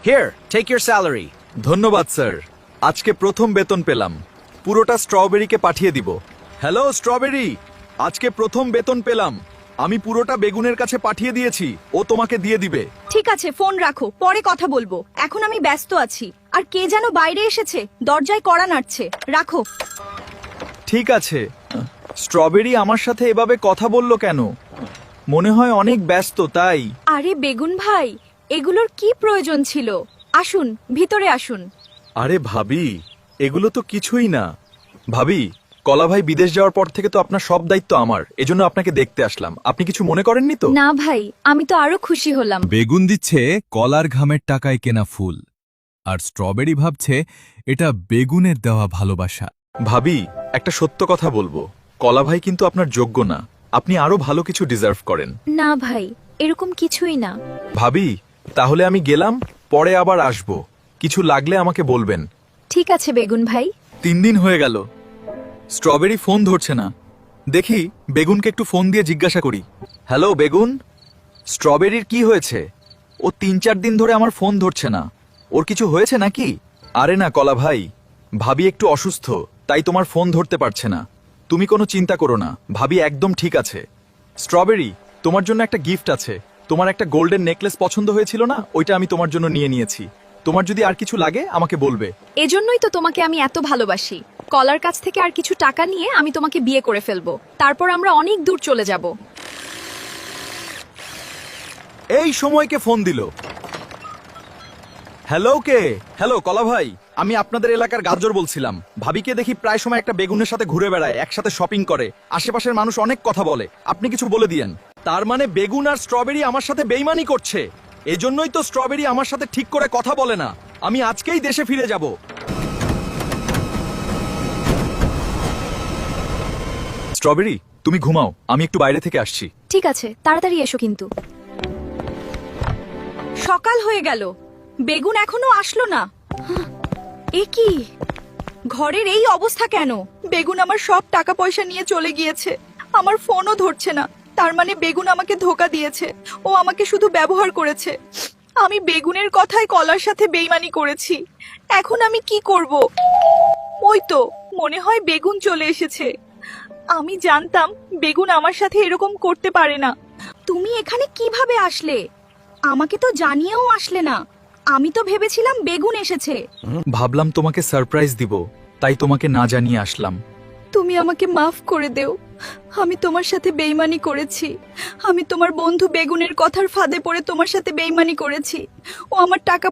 Here, take your salary. ধন্যবাদ sir, আজকে প্রথম বেতন পেলাম, পুরোটা স্ট্রবেরিকে পাঠিয়ে দিব। হ্যালো স্ট্রবেরি, আজকে প্রথম বেতন পেলাম, আমি পুরোটা বেগুনের কাছে পাঠিয়ে দিয়েছি, ও তোমাকে দিয়ে দিবে। ঠিক আছে, ফোন রাখো, পরে কথা বলবো। এখন আমি ব্যস্ত আছি। আর কে যেন বাইরে এসেছে, দরজায় কড়া নাড়ছে। রাখো। ঠিক আছে। স্ট্রবেরি আমার সাথে এভাবে কথা বললো কেন? মনে হয় অনেক ব্যস্ত তাই। আরে বেগুন ভাই, এগুলোর কি প্রয়োজন ছিল? আসুন, ভিতরে আসুন। আরে ভাবি, এগুলো তো কিছুই না। ভাবি, কলা ভাই বিদেশ যাওয়ার পর থেকে তো আপনার সব দায়িত্ব আমার, এজন্য আপনাকে দেখতে আসলাম। আপনি কিছু মনে করেননি তো? না ভাই, আমি তো আরো খুশি হলাম। বেগুন দিচ্ছে কলার ঘামের টাকায় কেনা ফুল, আর স্ট্রবেরি ভাবছে এটা বেগুনের দেওয়া ভালোবাসা। ভাবি, একটা সত্য কথা বলবো, কলা ভাই কিন্তু আপনার যোগ্য না, আপনি আরো ভালো কিছু ডিজার্ভ করেন। না ভাই, এরকম কিছুই না। ভাবি, তাহলে আমি গেলাম, পরে আবার আসবো, কিছু লাগলে আমাকে বলবেন। ঠিক আছে বেগুন ভাই। 3 দিন হয়ে গেল, স্ট্রবেরি ফোন ধরছে না। দেখি বেগুনকে একটু ফোন দিয়ে জিজ্ঞাসা করি। হ্যালো বেগুন, স্ট্রবেরির কি হয়েছে? ও 3-4 দিন ধরে আমার ফোন ধরছে না, ওর কিছু হয়েছে নাকি? আরে না কলা ভাই, ভাবি একটু অসুস্থ, তাই তোমার ফোন ধরতে পারছে না। তুমি কোনো চিন্তা করো না, ভাবি একদম ঠিক আছে। স্ট্রবেরি, তোমার জন্য একটা গিফট আছে। তোমার একটা গোল্ডেন নেকলেস পছন্দ হয়েছিল না, ওইটা আমি তোমার জন্য নিয়ে নিয়েছি। তোমার যদি আর কিছু লাগে আমাকে বলবে। এজন্যই তো তোমাকে আমি এত ভালোবাসি। কলার কাছ থেকে আর কিছু টাকা নিয়ে আমি তোমাকে বিয়ে করে ফেলবো, তারপর আমরা অনেক দূর চলে যাব। এই সময়কে ফোন দিল। হ্যালো কে? হ্যালো কলা ভাই, আমি আপনাদের এলাকার গাজর বলছিলাম। ভাবিকে দেখি প্রায় সময় একটা বেগুনের সাথে ঘুরে বেড়ায়, একসাথে শপিং করে, আশেপাশের মানুষ অনেক কথা বলে। আপনি কিছু বলে দিয়েন। তার মানে বেগুন আর স্ট্রবেরি আমার সাথে বেইমানি করছে। এজন্যই তো স্ট্রবেরি আমার সাথে ঠিক করে কথা বলে না। আমি আজকেই দেশে ফিরে যাব। স্ট্রবেরি, তুমি ঘুমাও, আমি একটু বাইরে থেকে আসছি। ঠিক আছে, তাড়াতাড়ি এসো কিন্তু। সকাল হয়ে গেল, বেগুন এখনো আসলো না। এ কি, ঘরের এই অবস্থা কেন? বেগুন আমার সব টাকা পয়সা নিয়ে চলে গিয়েছে, আমার ফোনও ধরছে না। তার মানে বেগুন আমাকে ধোকা দিয়েছে, ও আমাকে শুধু ব্যবহার করেছে। আমি বেগুনের কথায় কলার সাথে বেইমানি করেছি। এখন আমি কি করব? ওই তো মনে হয় বেগুন চলে এসেছে। আমি জানতাম বেগুন আমার সাথে এরকম করতে পারে না। তুমি এখানে কিভাবে আসলে? আমাকে তো জানিয়েও আসলে না। আমি তো ভেবেছিলাম বেগুন এসেছে। ভাবলাম তোমাকে সারপ্রাইজ দিব, তাই তোমাকে না জানিয়ে আসলাম। তুমি আমাকে মাফ করে দেও, আমি তোমার সাথে বেইমানি করেছি। আমি তোমার বন্ধু বেগুনের কথার ফাঁদে পড়ে তোমার সাথে বেইমানি করেছি। ও আমার টাকা